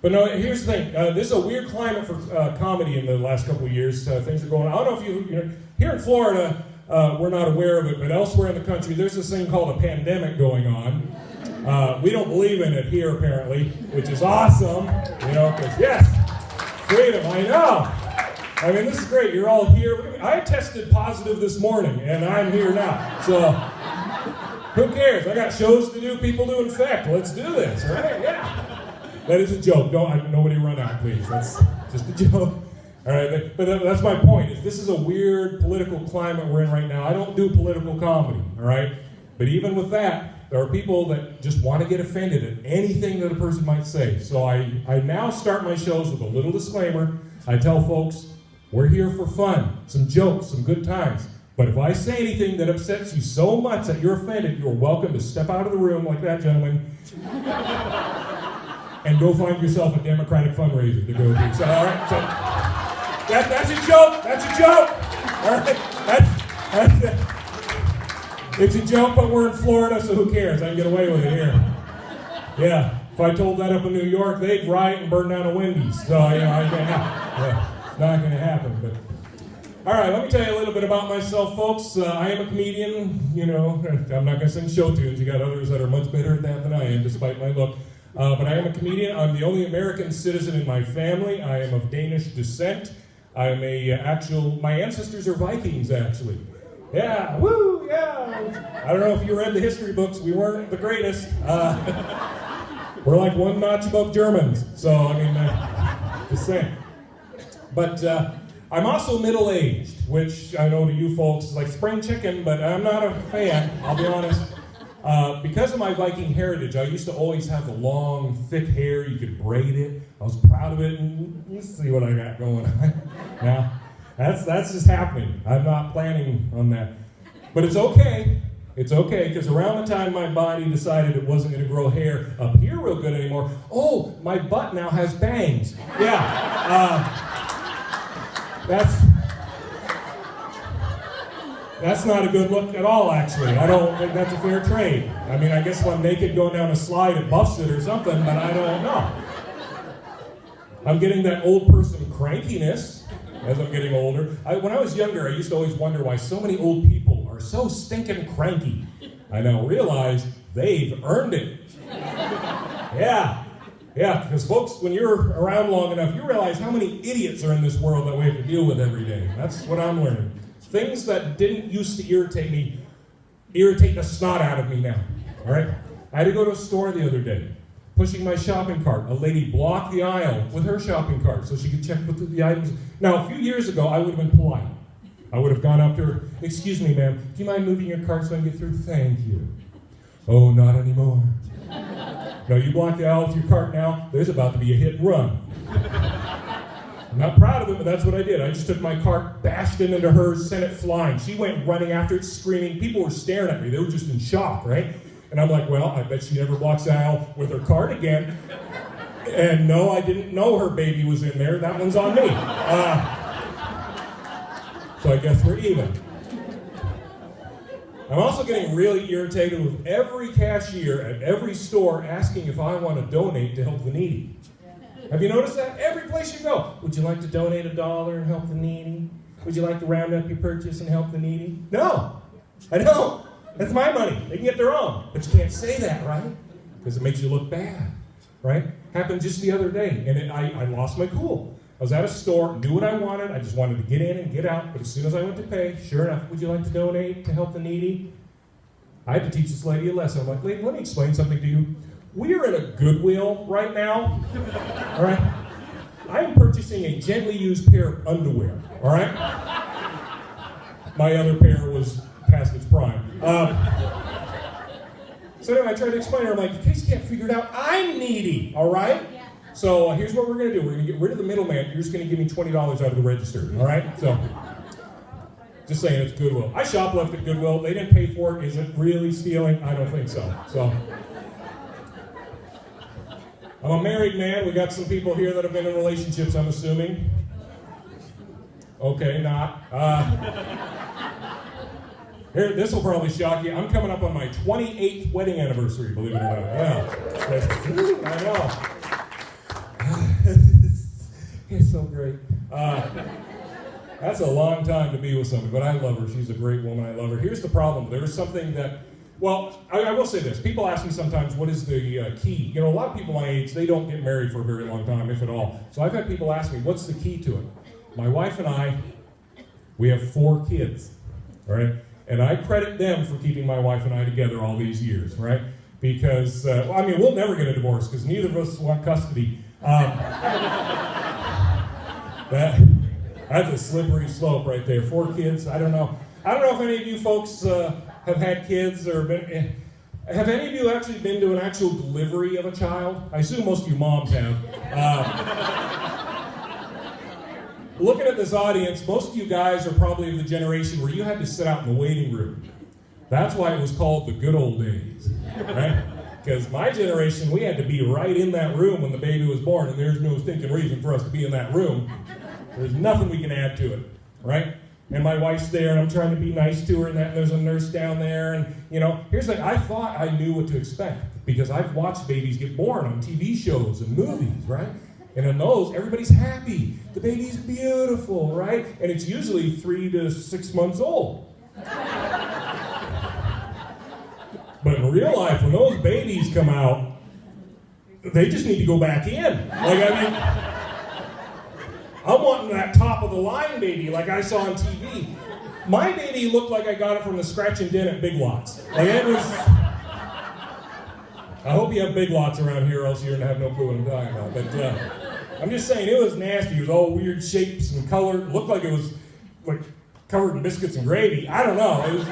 But no, here's the thing. This is a weird climate for comedy in the last couple of years. Things are going on. I don't know if you know, here in Florida, we're not aware of it, but elsewhere in the country, there's this thing called a pandemic going on. We don't believe in it here, apparently, which is awesome. You know, because yes, freedom, I know. I mean, this is great. You're all here. I tested positive this morning, and I'm here now. So, who cares? I got shows to do, people to infect. Let's do this, right? Yeah. That is a joke. Nobody run out, please. That's just a joke. All right, but that's my point. Is this is a weird political climate we're in right now. I don't do political comedy, all right? But even with that, there are people that just want to get offended at anything that a person might say. So I now start my shows with a little disclaimer. I tell folks, we're here for fun, some jokes, some good times. But if I say anything that upsets you so much that you're offended, you're welcome to step out of the room like that gentleman and go find yourself a Democratic fundraiser to go do. So, all right, so that's a joke. That's a joke. All right, that's it's a joke, but we're in Florida, so who cares? I can get away with it here. Yeah, if I told that up in New York, they'd riot and burn down a Wendy's. So, you know, I can't happen. It's not going to happen. But all right, let me tell you a little bit about myself, folks. I am a comedian. You know, I'm not going to sing show tunes. You got others that are much better at that than I am, despite my look. But I am a comedian. I'm the only American citizen in my family. I am of Danish descent. I am my ancestors are Vikings, actually. Yeah, woo, yeah. I don't know if you read the history books. We weren't the greatest. We're like one notch above Germans. So, I mean, just saying. But I'm also middle-aged, which I know to you folks is like spring chicken, but I'm not a fan, I'll be honest. Because of my Viking heritage, I used to always have the long, thick hair. You could braid it. I was proud of it, and you see what I got going on. Now, that's just happening. I'm not planning on that. But it's okay. It's okay, because around the time my body decided it wasn't going to grow hair up here real good anymore, oh, my butt now has bangs. Yeah. That's not a good look at all, actually. I don't think that's a fair trade. I mean, I guess if I'm naked going down a slide, it buffs it or something, but I don't know. I'm getting that old person crankiness as I'm getting older. When I was younger, I used to always wonder why so many old people are so stinking cranky. I now realize they've earned it. Yeah, because folks, when you're around long enough, you realize how many idiots are in this world that we have to deal with every day. That's what I'm learning. Things that didn't used to irritate me, irritate the snot out of me now, all right? I had to go to a store the other day, pushing my shopping cart. A lady blocked the aisle with her shopping cart so she could check the items. Now, a few years ago, I would have been polite. I would have gone up to her, "Excuse me, ma'am, do you mind moving your cart so I can get through? Thank you." "Oh, not anymore." "No, you blocked the aisle with your cart now, there's about to be a hit and run." I'm not proud of it, but that's what I did. I just took my cart, bashed it into hers, sent it flying. She went running after it, screaming. People were staring at me. They were just in shock, right? And I'm like, well, I bet she never walks the aisle with her cart again. And no, I didn't know her baby was in there. That one's on me. So I guess we're even. I'm also getting really irritated with every cashier at every store asking if I want to donate to help the needy. Have you noticed that? Every place you go. Would you like to donate $1 and help the needy? Would you like to round up your purchase and help the needy? No, I don't. That's my money. They can get their own. But you can't say that, right? Because it makes you look bad, right? Happened just the other day, and I lost my cool. I was at a store, knew what I wanted. I just wanted to get in and get out. But as soon as I went to pay, sure enough, would you like to donate to help the needy? I had to teach this lady a lesson. I'm like, lady, let me explain something to you. We are in a Goodwill right now, all right? I am purchasing a gently used pair of underwear, all right? My other pair was past its prime. So anyway, I tried to explain to her, I'm like, in case you can't figure it out, I'm needy, all right? Yeah. So here's what we're going to do. We're going to get rid of the middleman. You're just going to give me $20 out of the register, all right? So, just saying, it's Goodwill. I shoplifted at Goodwill. They didn't pay for it. Is it really stealing? I don't think so. I'm a married man. We got some people here that have been in relationships, I'm assuming. Okay, not. Here, this will probably shock you. I'm coming up on my 28th wedding anniversary, believe it or not. Yeah. I know. so great. That's a long time to be with somebody, but I love her. She's a great woman. I love her. Here's the problem. There is something that, well, I will say this. People ask me sometimes, what is the key? You know, a lot of people my age, they don't get married for a very long time, if at all. So I've had people ask me, what's the key to it? My wife and I, we have 4 kids, all right? And I credit them for keeping my wife and I together all these years, right? Because, well, I mean, we'll never get a divorce because neither of us want custody. That's a slippery slope right there. 4 kids, I don't know. I don't know if any of you folks have had kids or been. Have any of you actually been to an actual delivery of a child? I assume most of you moms have. Looking at this audience, most of you guys are probably of the generation where you had to sit out in the waiting room. That's why it was called the good old days, right? Because my generation, we had to be right in that room when the baby was born, and there's no stinking reason for us to be in that room. There's nothing we can add to it, right? And my wife's there, and I'm trying to be nice to her, and there's a nurse down there, and, you know, here's the thing. I thought I knew what to expect, because I've watched babies get born on TV shows and movies, right? And in those, everybody's happy. The baby's beautiful, right? And it's usually 3 to 6 months old. But in real life, when those babies come out, they just need to go back in. Like, I mean, I'm wanting that top of the line baby like I saw on TV. My baby looked like I got it from the scratch and dent at Big Lots. Like, it was... I hope you have Big Lots around here, or else you're going to have no clue what I'm talking about. But I'm just saying, it was nasty. It was all weird shapes and color. It looked like it was like covered in biscuits and gravy. I don't know. It was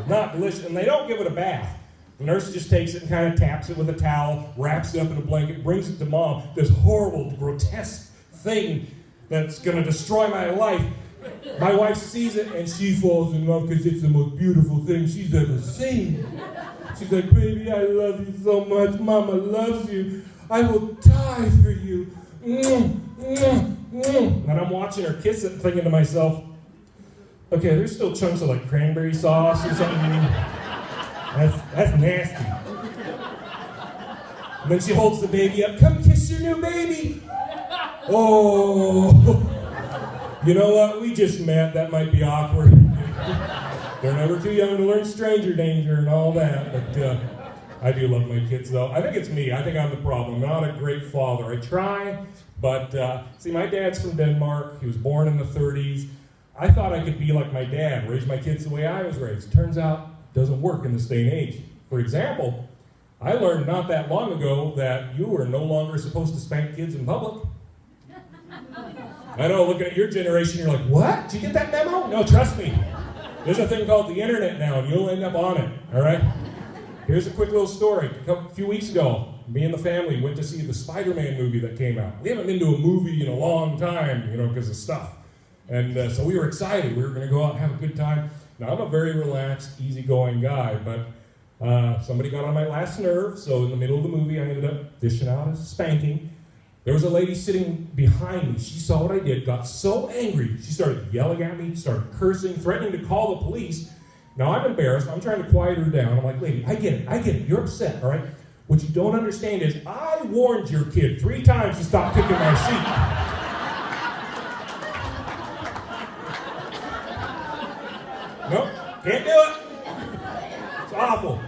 not delicious. And they don't give it a bath. The nurse just takes it and kind of taps it with a towel, wraps it up in a blanket, brings it to mom. This horrible, grotesque thing that's going to destroy my life. My wife sees it and she falls in love because it's the most beautiful thing she's ever seen. She's like, baby, I love you so much. Mama loves you. I will die for you. And I'm watching her kiss it and thinking to myself, okay, there's still chunks of like cranberry sauce or something. That's nasty. And then she holds the baby up. Come kiss your new baby. Oh. You know what? We just met. That might be awkward. They're never too young to learn stranger danger and all that. But I do love my kids, though. I think it's me. I think I'm the problem. I'm not a great father. I try, but see, my dad's from Denmark. He was born in the 30s. I thought I could be like my dad, raise my kids the way I was raised. Turns out it doesn't work in this day and age. For example, I learned not that long ago that you are no longer supposed to spank kids in public. I know, looking at your generation, you're like, what? Did you get that memo? No, trust me. There's a thing called the internet now, and you'll end up on it, all right? Here's a quick little story. A few weeks ago, me and the family went to see the Spider-Man movie that came out. We haven't been to a movie in a long time, you know, because of stuff. And so we were excited. We were going to go out and have a good time. Now, I'm a very relaxed, easygoing guy, but somebody got on my last nerve, so in the middle of the movie, I ended up dishing out a spanking. There was a lady sitting behind me. She saw what I did, got so angry. She started yelling at me, started cursing, threatening to call the police. Now, I'm embarrassed. I'm trying to quiet her down. I'm like, lady, I get it. You're upset, all right? What you don't understand is I warned your kid 3 times to stop kicking my seat. Nope, can't do it. It's awful.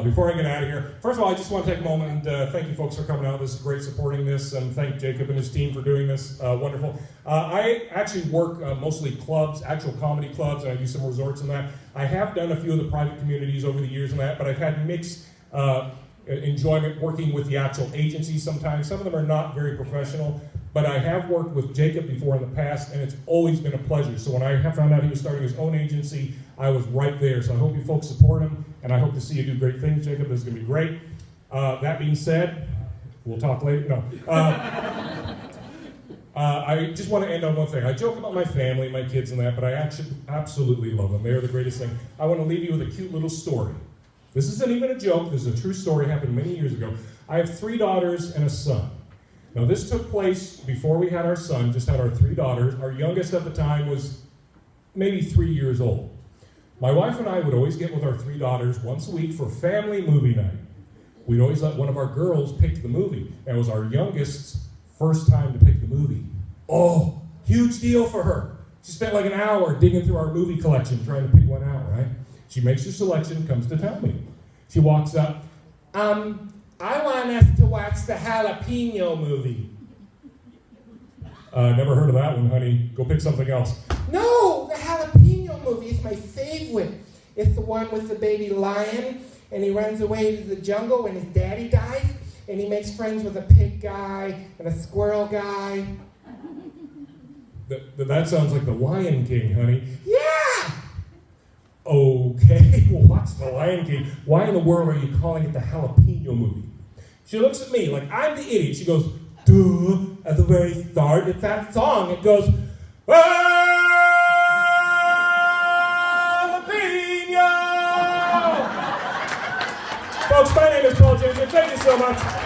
Before I get out of here, first of all, I just want to take a moment and thank you folks for coming out. This is great supporting this, and thank Jacob and his team for doing this. Wonderful. I actually work mostly clubs, actual comedy clubs, and I do some resorts and that. I have done a few of the private communities over the years and that, but I've had mixed enjoyment working with the actual agencies sometimes. Some of them are not very professional, but I have worked with Jacob before in the past, and it's always been a pleasure. So when I found out he was starting his own agency, I was right there. So I hope you folks support him, and I hope to see you do great things, Jacob. This is going to be great. That being said, we'll talk later. No. I just want to end on one thing. I joke about my family, my kids and that, but I actually absolutely love them. They are the greatest thing. I want to leave you with a cute little story. This isn't even a joke. This is a true story. It happened many years ago. I have 3 daughters and a son. Now, this took place before we had our son, just had our 3 daughters. Our youngest at the time was maybe 3 years old. My wife and I would always get with our 3 daughters once a week for family movie night. We'd always let one of our girls pick the movie. That was our youngest's First time to pick the movie. Oh, huge deal for her. She spent like an hour digging through our movie collection trying to pick one out, right? She makes her selection, comes to tell me. She walks up, I want us to watch the jalapeno movie. Never heard of that one, honey. Go pick something else. No, the jalapeno movie is my favorite. It's the one with the baby lion, and he runs away to the jungle when his daddy dies, and he makes friends with a pig guy and a squirrel guy. That sounds like the Lion King, honey. Yeah! Okay, well, what's the Lion King? Why in the world are you calling it the jalapeno movie? She looks at me like I'm the idiot. She goes, duh, at the very start, it's that song. It goes, jalapeno! Folks, my name is Paul Jensen. Thank you so much.